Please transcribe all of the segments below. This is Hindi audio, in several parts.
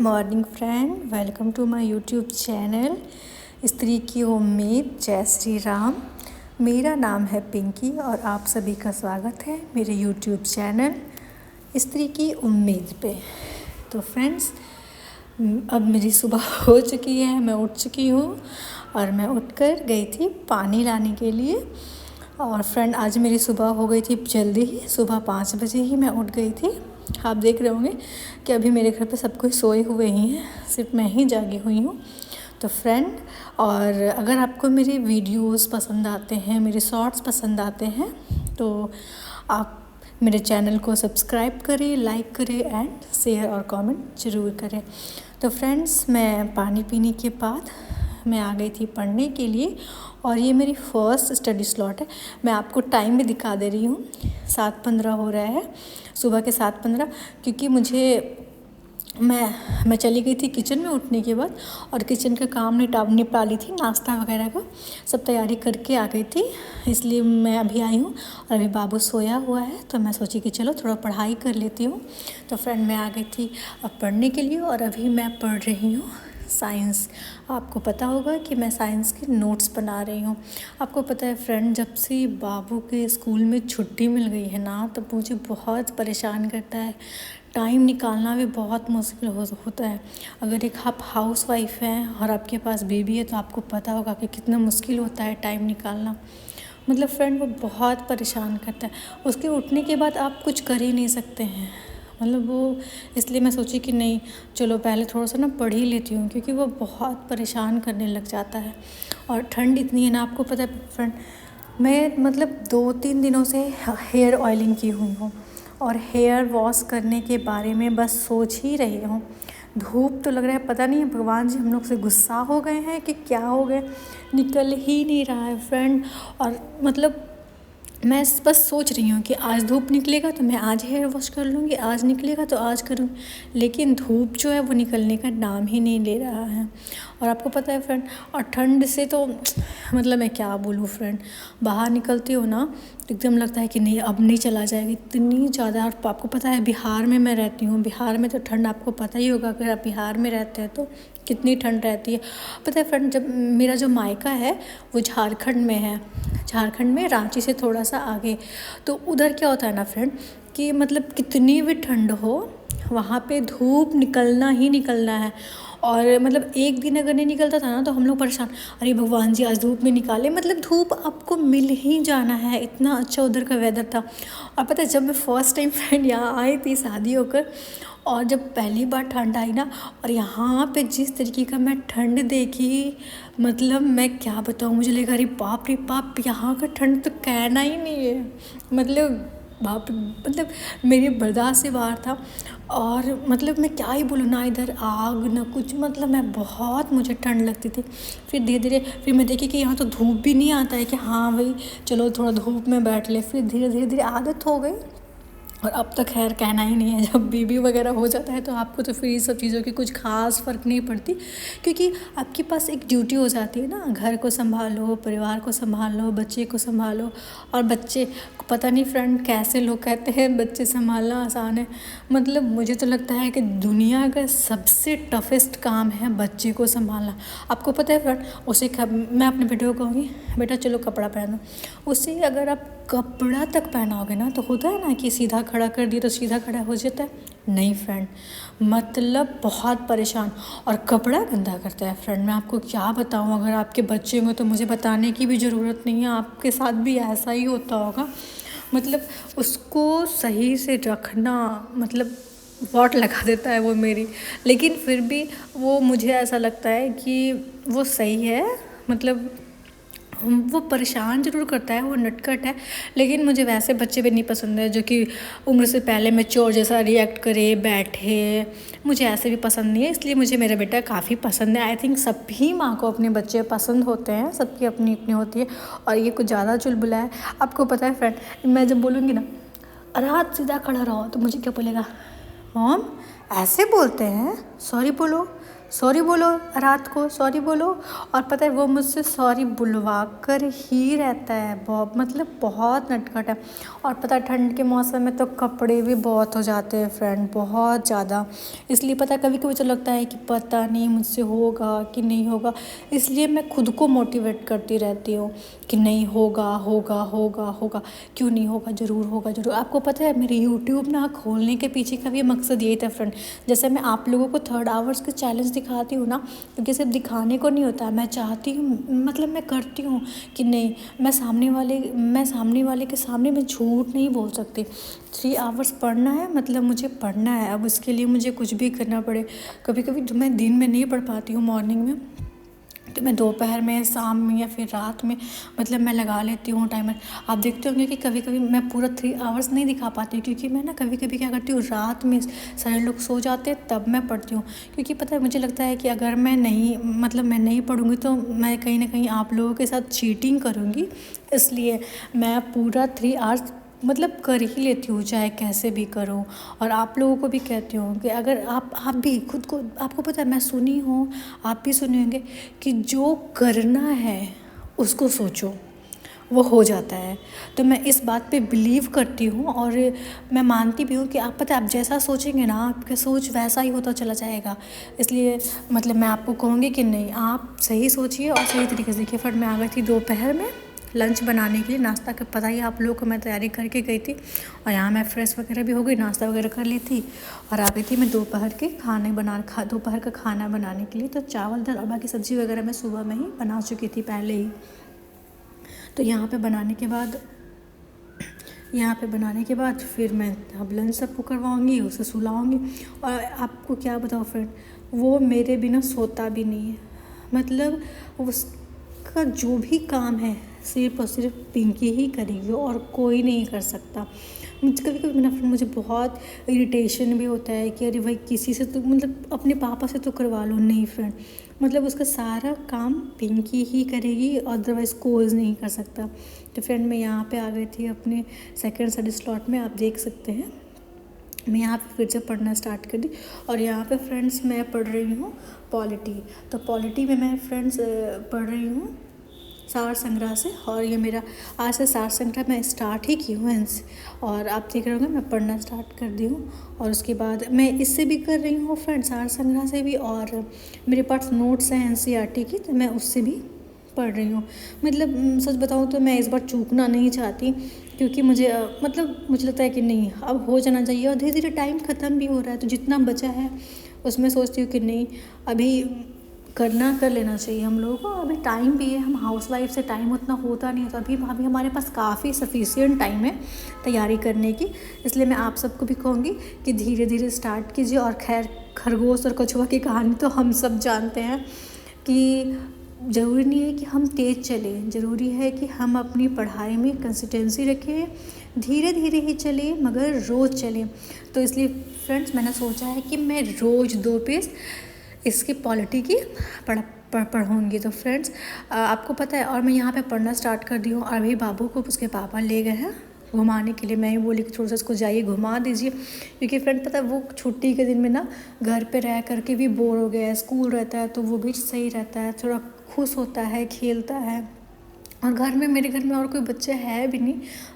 Morning friend, welcome to my YouTube channel स्त्री की उम्मीद। जय श्री राम। मेरा नाम है पिंकी और आप सभी का स्वागत है मेरे यूट्यूब चैनल स्त्री की उम्मीद पे। तो फ्रेंड्स, अब मेरी सुबह हो चुकी है, मैं उठ चुकी हूँ और मैं उठकर गई थी पानी लाने के लिए। और फ्रेंड, आज मेरी सुबह हो गई थी जल्दी ही, सुबह 5 बजे ही मैं उठ गई थी। आप देख रहे होंगे कि अभी मेरे घर पे सब कोई सोए हुए ही हैं, सिर्फ मैं ही जागी हुई हूँ। तो फ्रेंड, और अगर आपको मेरे वीडियोस पसंद आते हैं, मेरे शॉर्ट्स पसंद आते हैं, तो आप मेरे चैनल को सब्सक्राइब करें, लाइक करें एंड शेयर और कमेंट ज़रूर करें। तो फ्रेंड्स, मैं पानी पीने के बाद मैं आ गई थी पढ़ने के लिए और ये मेरी फ़र्स्ट स्टडी स्लॉट है। मैं आपको टाइम भी दिखा दे रही हूँ, 7:15 हो रहा है, सुबह के 7:15, क्योंकि मैं चली गई थी किचन में उठने के बाद और किचन का काम निपटा ली थी, नाश्ता वगैरह का सब तैयारी करके आ गई थी। इसलिए मैं अभी आई हूँ और अभी बाबू सोया हुआ है, तो मैं सोची कि चलो थोड़ा पढ़ाई कर लेती हूँ। तो फ्रेंड, मैं आ गई थी अब पढ़ने के लिए और अभी मैं पढ़ रही हूँ साइंस। आपको पता होगा कि मैं साइंस के नोट्स बना रही हूँ। आपको पता है फ्रेंड, जब से बाबू के स्कूल में छुट्टी मिल गई है ना, तब मुझे बहुत परेशान करता है। टाइम निकालना भी बहुत मुश्किल होता है। अगर एक आप हाउस वाइफ हैं और आपके पास बेबी है तो आपको पता होगा कि कितना मुश्किल होता है टाइम निकालना। मतलब फ्रेंड, वो बहुत परेशान करता है। उसके उठने के बाद आप कुछ कर ही नहीं सकते हैं। मतलब वो, इसलिए मैं सोची कि नहीं, चलो पहले थोड़ा सा ना पढ़ ही लेती हूँ, क्योंकि वो बहुत परेशान करने लग जाता है। और ठंड इतनी है ना, आपको पता है फ्रेंड, मैं मतलब 2-3 दिनों से हेयर ऑयलिंग की हुई हूँ और हेयर वॉश करने के बारे में बस सोच ही रही हूँ। धूप तो लग रहा है, पता नहीं है भगवान जी हम लोग से गुस्सा हो गए हैं कि क्या हो गए, निकल ही नहीं रहा है फ्रेंड। और मतलब मैं बस सोच रही हूँ कि आज धूप निकलेगा तो मैं आज हेयर वॉश कर लूँगी, आज निकलेगा तो आज करूँगी, लेकिन धूप जो है वो निकलने का नाम ही नहीं ले रहा है। और आपको पता है फ्रेंड, और ठंड से तो मतलब मैं क्या बोलूँ फ्रेंड, बाहर निकलती हूँ ना तो एकदम लगता है कि नहीं, अब नहीं चला जाएगा, इतनी ज़्यादा। और आपको पता है बिहार में मैं रहती हूँ, बिहार में तो ठंड आपको पता ही होगा, अगर आप बिहार में रहते हैं तो कितनी ठंड रहती है। पता है फ्रेंड, जब मेरा जो मायका है वो झारखंड में है, झारखंड में रांची से थोड़ा सा आगे। तो उधर क्या होता है ना फ्रेंड, कि मतलब कितनी भी ठंड हो वहाँ पे धूप निकलना ही निकलना है। और मतलब एक दिन अगर नहीं निकलता था ना तो हम लोग परेशान, अरे भगवान जी आज धूप में निकाले, मतलब धूप आपको मिल ही जाना है, इतना अच्छा उधर का वेदर था। और पता है, जब मैं फ़र्स्ट टाइम फ्रेंड यहाँ आई थी शादी होकर, और जब पहली बार ठंड आई ना, और यहाँ पे जिस तरीके का मैं ठंड देखी, मतलब मैं क्या बताऊँ, मुझे लगा अरे बाप रे बाप, यहाँ का ठंड तो कहना ही नहीं है। मतलब बाप, मतलब मेरे बर्दाश्त से बाहर था। और मतलब मैं क्या ही बोलूँ, ना इधर आग ना कुछ, मतलब मैं बहुत, मुझे ठंड लगती थी। फिर धीरे धीरे फिर मैं देखी कि यहाँ तो धूप भी नहीं आता है, कि हाँ भाई चलो थोड़ा धूप में बैठ ले। फिर धीरे धीरे धीरे आदत हो गई और अब तो खैर कहना ही नहीं है। जब बेबी वगैरह हो जाता है तो आपको तो फिर ये सब चीज़ों की कुछ खास फ़र्क नहीं पड़ती, क्योंकि आपके पास एक ड्यूटी हो जाती है ना, घर को संभालो, परिवार को संभालो, बच्चे को संभालो। और बच्चे, पता नहीं फ्रेंड कैसे लोग कहते हैं बच्चे संभालना आसान है, मतलब मुझे तो लगता है कि दुनिया का सबसे टफेस्ट काम है बच्चे को संभालना। आपको पता है फ्रेंड, उसे मैं अपने बेटे को कहूँगी, बेटा चलो कपड़ा पहनो, उसे अगर आप कपड़ा तक पहनाओगे ना, तो होता है ना कि सीधा खड़ा कर दिया तो सीधा खड़ा हो जाता है, नहीं फ्रेंड, मतलब बहुत परेशान। और कपड़ा गंदा करता है फ्रेंड, मैं आपको क्या बताऊं, अगर आपके बच्चे हो तो मुझे बताने की भी ज़रूरत नहीं है, आपके साथ भी ऐसा ही होता होगा। मतलब उसको सही से रखना, मतलब वॉट लगा देता है वो मेरी, लेकिन फिर भी वो, मुझे ऐसा लगता है कि वो सही है। मतलब वो परेशान ज़रूर करता है, वो नटखट है, लेकिन मुझे वैसे बच्चे भी नहीं पसंद है जो कि उम्र से पहले मैच्योर जैसा रिएक्ट करे, बैठे, मुझे ऐसे भी पसंद नहीं है। इसलिए मुझे मेरा बेटा काफ़ी पसंद है। आई थिंक सभी माँ को अपने बच्चे पसंद होते हैं, सबकी अपनी अपनी होती है। और ये कुछ ज़्यादा चुलबुला है। आपको पता है फ्रेंड, मैं जब बोलूँगी ना रात सीधा खड़ा रहो, तो मुझे क्या बोलेगा, मॉम ऐसे बोलते हैं, सॉरी बोलो, सॉरी बोलो, रात को सॉरी बोलो। और पता है वो मुझसे सॉरी बुलवा कर ही रहता है, बहुत मतलब बहुत नटखट है। और पता है ठंड के मौसम में तो कपड़े भी बहुत हो जाते हैं फ्रेंड, बहुत ज़्यादा। इसलिए पता है कभी कभी तो लगता है कि पता नहीं मुझसे होगा कि नहीं होगा, इसलिए मैं खुद को मोटिवेट करती रहती हूँ कि नहीं होगा होगा होगा होगा, क्यों नहीं होगा, ज़रूर होगा ज़रूर। आपको पता है मेरे यूट्यूब ना खोलने के पीछे का भी मकसद यही था फ्रेंड। जैसे मैं आप लोगों को 3 आवर्स के चैलेंज दिखाती हूँ ना, क्योंकि सिर्फ दिखाने को नहीं होता, मैं चाहती हूँ, मतलब मैं करती हूँ कि नहीं, मैं सामने वाले के सामने मैं झूठ नहीं बोल सकती। 3 आवर्स पढ़ना है मतलब मुझे पढ़ना है। अब उसके लिए मुझे कुछ भी करना पड़े। कभी कभी जो मैं दिन में नहीं पढ़ पाती हूँ मॉर्निंग में, तो मैं दोपहर में, शाम में या फिर रात में मतलब मैं लगा लेती हूँ टाइमर। आप देखते होंगे कि कभी कभी मैं पूरा 3 आवर्स नहीं दिखा पाती हूँ, क्योंकि मैं ना कभी कभी क्या करती हूँ, रात में सारे लोग सो जाते हैं तब मैं पढ़ती हूँ। क्योंकि पता है मुझे लगता है कि अगर मैं नहीं पढ़ूँगी तो मैं कहीं ना कहीं आप लोगों के साथ चीटिंग करूँगी। इसलिए मैं पूरा 3 आवर्स मतलब कर ही लेती हूँ, चाहे कैसे भी करूँ। और आप लोगों को भी कहती हूँ कि अगर आप भी खुद को, आपको पता है मैं सुनी हूँ, आप भी सुने होंगे कि जो करना है उसको सोचो, वो हो जाता है। तो मैं इस बात पे बिलीव करती हूँ और मैं मानती भी हूँ कि आप पता है आप जैसा सोचेंगे ना, आपका सोच वैसा ही होता चला जाएगा। इसलिए मतलब मैं आपको कहूँगी कि नहीं, आप सही सोचिए और सही तरीके से देखिए। फिर मैं आ गई थी दोपहर में लंच बनाने के लिए, नाश्ता का पता ही आप लोगों को मैं तैयारी करके गई थी। और यहाँ मैं फ्रेश वगैरह भी हो गई, नाश्ता वगैरह कर ली थी और आ गई थी मैं दोपहर का खाना बनाने के लिए। तो चावल दाल और बाकी सब्ज़ी वगैरह मैं सुबह में ही बना चुकी थी पहले ही। तो यहाँ पे बनाने के बाद फिर मैं अब लंच सबको करवाऊँगी, उसे सुलाऊँगी। और आपको क्या बताऊँ फ्रेंड, वो मेरे बिना सोता भी नहीं है। मतलब उसका जो भी काम है सिर्फ और सिर्फ पिंकी ही करेगी और कोई नहीं कर सकता। मुझे कभी कभी मेरा फ्रेंड, मुझे बहुत इरिटेशन भी होता है कि अरे भाई किसी से तो मतलब अपने पापा से तो करवा लो। नहीं फ्रेंड, मतलब उसका सारा काम पिंकी ही करेगी, अदरवाइज़ कोई नहीं कर सकता। तो फ्रेंड मैं यहाँ पे आ गई थी अपने सेकंड स्टडी स्लॉट में, आप देख सकते हैं मैं यहाँ पे फिर से पढ़ना स्टार्ट कर दी। और यहाँ पे फ्रेंड्स मैं पढ़ रही हूँ पॉलिटी। तो पॉलिटी में मैं फ्रेंड्स पढ़ रही हूँ सार संग्रह से। और ये मेरा आज से सार संग्रह मैं स्टार्ट ही की हूँ और आप देख रहे होंगे मैं पढ़ना स्टार्ट कर दी हूँ। और उसके बाद मैं इससे भी कर रही हूँ फ्रेंड्स, सार संग्रह से भी। और मेरे पास नोट्स हैं एनसीईआरटी की, तो मैं उससे भी पढ़ रही हूँ। मतलब सच बताऊँ तो मैं इस बार चूकना नहीं चाहती, क्योंकि मुझे मुझे लगता है कि नहीं, अब हो जाना चाहिए। और धीरे धीरे टाइम ख़त्म भी हो रहा है, तो जितना बचा है उसमें सोचती हूँ कि नहीं, अभी कर लेना चाहिए हम लोगों को। अभी टाइम भी है, हम हाउसवाइफ से टाइम उतना होता नहीं है, तो अभी हमारे पास काफ़ी सफिशिएंट टाइम है तैयारी करने की। इसलिए मैं आप सबको भी कहूँगी कि धीरे धीरे स्टार्ट कीजिए। और खैर, खरगोश और कछुआ की कहानी तो हम सब जानते हैं कि ज़रूरी नहीं है कि हम तेज़ चलें, ज़रूरी है कि हम अपनी पढ़ाई में कंसिस्टेंसी रखें, धीरे धीरे ही चलें मगर रोज़ चलें। तो इसलिए फ्रेंड्स मैंने सोचा है कि मैं रोज़ 2 पेज इसकी पॉलिटी की पढ़ूँगी। तो फ्रेंड्स आपको पता है, और मैं यहाँ पे पढ़ना स्टार्ट कर दी हूँ। और अभी बाबू को उसके पापा ले गए हैं घुमाने के लिए। मैं ही बोली कि थोड़ा सा इसको जाइए घुमा दीजिए, क्योंकि फ्रेंड पता है वो छुट्टी के दिन में ना घर पे रह करके भी बोर हो गया है। स्कूल रहता है तो वो भी सही रहता है, थोड़ा खुश होता है, खेलता है। और मेरे घर में और कोई बच्चा है भी नहीं,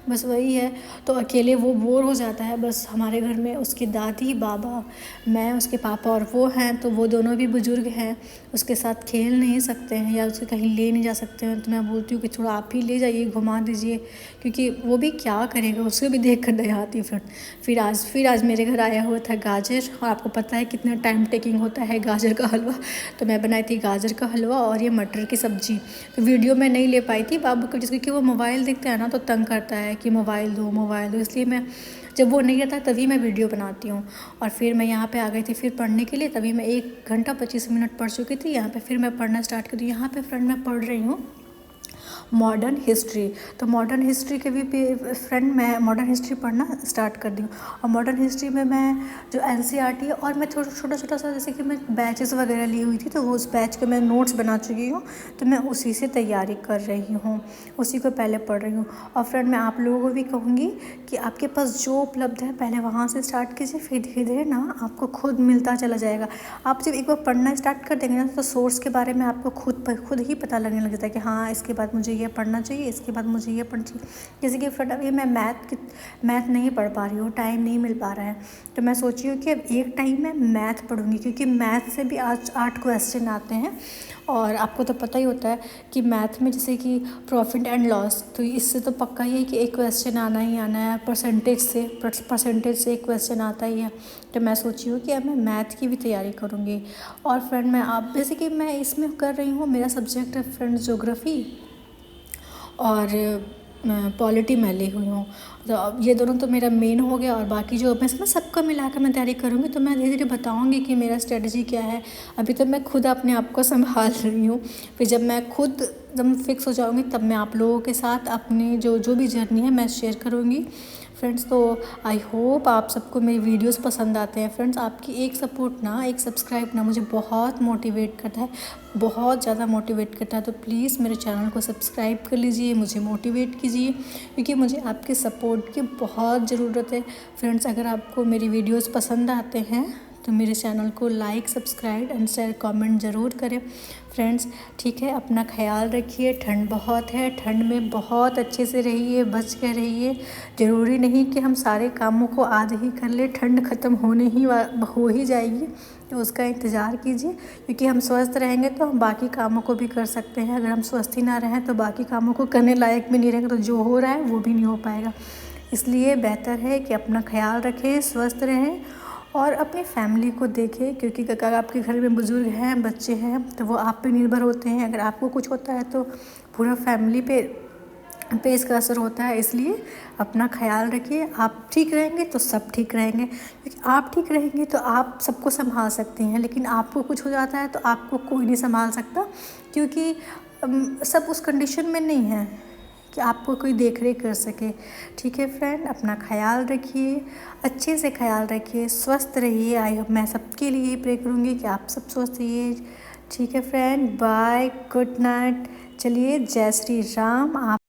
बस वही है। तो अकेले वो बोर हो जाता है। बस हमारे घर में उसकी दादी, बाबा, मैं, उसके पापा और वो हैं, तो वो दोनों भी बुज़ुर्ग हैं, उसके साथ खेल नहीं सकते हैं या उसे कहीं ले नहीं जा सकते हैं। तो मैं बोलती हूँ कि थोड़ा आप ही ले जाइए, घुमा दीजिए, क्योंकि वो भी क्या करेगा, उसको भी देख कर दया आती है। फिर आज मेरे घर आया हुआ था गाजर, और आपको पता है कितना टाइम टेकिंग होता है गाजर का हलवा। तो मैं बनाई थी गाजर का हलवा और ये मटर की सब्ज़ी। तो वीडियो मैं नहीं ले पाई थी बाबू को, जिसकी वो मोबाइल देखता है ना तो तंग करता है कि मोबाइल दो। इसलिए मैं, जब वो नहीं रहता तभी मैं वीडियो बनाती हूँ। और फिर मैं यहाँ पे आ गई थी फिर पढ़ने के लिए। तभी मैं 1 घंटा 25 मिनट पढ़ चुकी थी। यहाँ पे फिर मैं पढ़ना स्टार्ट कर दी। यहाँ पे फ्रेंड मैं पढ़ रही हूँ मॉडर्न हिस्ट्री। तो मॉडर्न हिस्ट्री के भी फ्रेंड मैं मॉडर्न हिस्ट्री पढ़ना स्टार्ट कर दी हूँ। और मॉडर्न हिस्ट्री में मैं जो एनसीईआरटी है, और मैं छोटा छोटा सा जैसे कि मैं बैचेस वगैरह ली हुई थी, तो वो उस बैच के मैं नोट्स बना चुकी हूँ। तो मैं उसी से तैयारी कर रही हूँ, उसी को पहले पढ़ रही हूँ। और फ्रेंड मैं आप लोगों को भी कहूँगी कि आपके पास जो उपलब्ध है पहले वहाँ से स्टार्ट कीजिए, फिर धीरे धीरे ना आपको खुद मिलता चला जाएगा। आप जब एक बार पढ़ना स्टार्ट कर देंगे ना, तो सोर्स के बारे में आपको खुद ही पता लगने लग जाता है कि हाँ इसके बाद मुझे ये पढ़ना चाहिए, इसके बाद मुझे ये पढ़ना चाहिए। जैसे कि फ्रेंड अभी मैं मैथ नहीं पढ़ पा रही हूँ, टाइम नहीं मिल पा रहा है, तो मैं सोची हूँ कि अब एक टाइम में मैथ पढ़ूँगी, क्योंकि मैथ से भी आज 8 क्वेश्चन आते हैं। और आपको तो पता ही होता है कि मैथ में जैसे कि प्रॉफिट एंड लॉस, तो इससे तो पक्का ही है कि एक क्वेश्चन आना ही आना है। परसेंटेज से एक क्वेश्चन आता ही है। तो मैं सोची हूँ कि अब मैं मैथ की भी तैयारी करूँगी। और फ्रेंड मैं आप जैसे कि मैं इसमें कर रही हूँ, मेरा सब्जेक्ट है फ्रेंड ज्योग्राफी और पॉलिटी मैं ली हुई हूँ। तो अब ये दोनों तो मेरा मेन हो गया, और बाकी जो मैं इसमें सबका मिलाकर मैं तैयारी करूँगी। तो मैं धीरे धीरे बताऊँगी कि मेरा स्ट्रेटजी क्या है। अभी तो मैं खुद अपने आप को संभाल रही हूँ, फिर जब मैं खुद एकदम फिक्स हो जाऊँगी तब मैं आप लोगों के साथ अपनी जो भी जर्नी है मैं शेयर करूँगी फ्रेंड्स। तो आई होप आप सबको मेरी वीडियोस पसंद आते हैं फ्रेंड्स। आपकी एक सपोर्ट ना, एक सब्सक्राइब ना मुझे बहुत मोटिवेट करता है, बहुत ज़्यादा मोटिवेट करता है। तो प्लीज़ मेरे चैनल को सब्सक्राइब कर लीजिए, मुझे मोटिवेट कीजिए, क्योंकि मुझे आपके सपोर्ट की बहुत ज़रूरत है फ्रेंड्स। अगर आपको मेरी वीडियोस पसंद आते हैं तो मेरे चैनल को like, subscribe and share, comment ज़रूर करें फ्रेंड्स। ठीक है, अपना ख्याल रखिए। ठंड बहुत है, ठंड में बहुत अच्छे से रहिए, बच के रहिए। ज़रूरी नहीं कि हम सारे कामों को आज ही कर ले, ठंड ख़त्म हो ही जाएगी, तो उसका इंतज़ार कीजिए। क्योंकि हम स्वस्थ रहेंगे तो हम बाकी कामों को भी कर सकते हैं। अगर हम स्वस्थ ही ना रहें तो बाकी कामों को करने लायक भी नहीं रहेंगे, तो जो हो रहा है वो भी नहीं हो पाएगा। इसलिए बेहतर है कि अपना ख्याल रखें, स्वस्थ रहें और अपनी फैमिली को देखें, क्योंकि अगर आपके घर में बुज़ुर्ग हैं, बच्चे हैं, तो वो आप पे निर्भर होते हैं। अगर आपको कुछ होता है तो पूरा फैमिली पे इसका असर होता है। इसलिए अपना ख्याल रखिए। आप ठीक रहेंगे तो सब ठीक रहेंगे, क्योंकि आप ठीक रहेंगे तो आप सबको संभाल सकते हैं। लेकिन आपको कुछ हो जाता है तो आपको कोई नहीं संभाल सकता, क्योंकि सब उस कंडीशन में नहीं है कि आपको कोई देख रेख कर सके। ठीक है फ्रेंड, अपना ख्याल रखिए, अच्छे से ख्याल रखिए, स्वस्थ रहिए। आई होप मैं सबके लिए ही प्रे करूँगी कि आप सब स्वस्थ रहिए। ठीक है फ्रेंड, बाय, गुड नाइट। चलिए, जय श्री राम। आप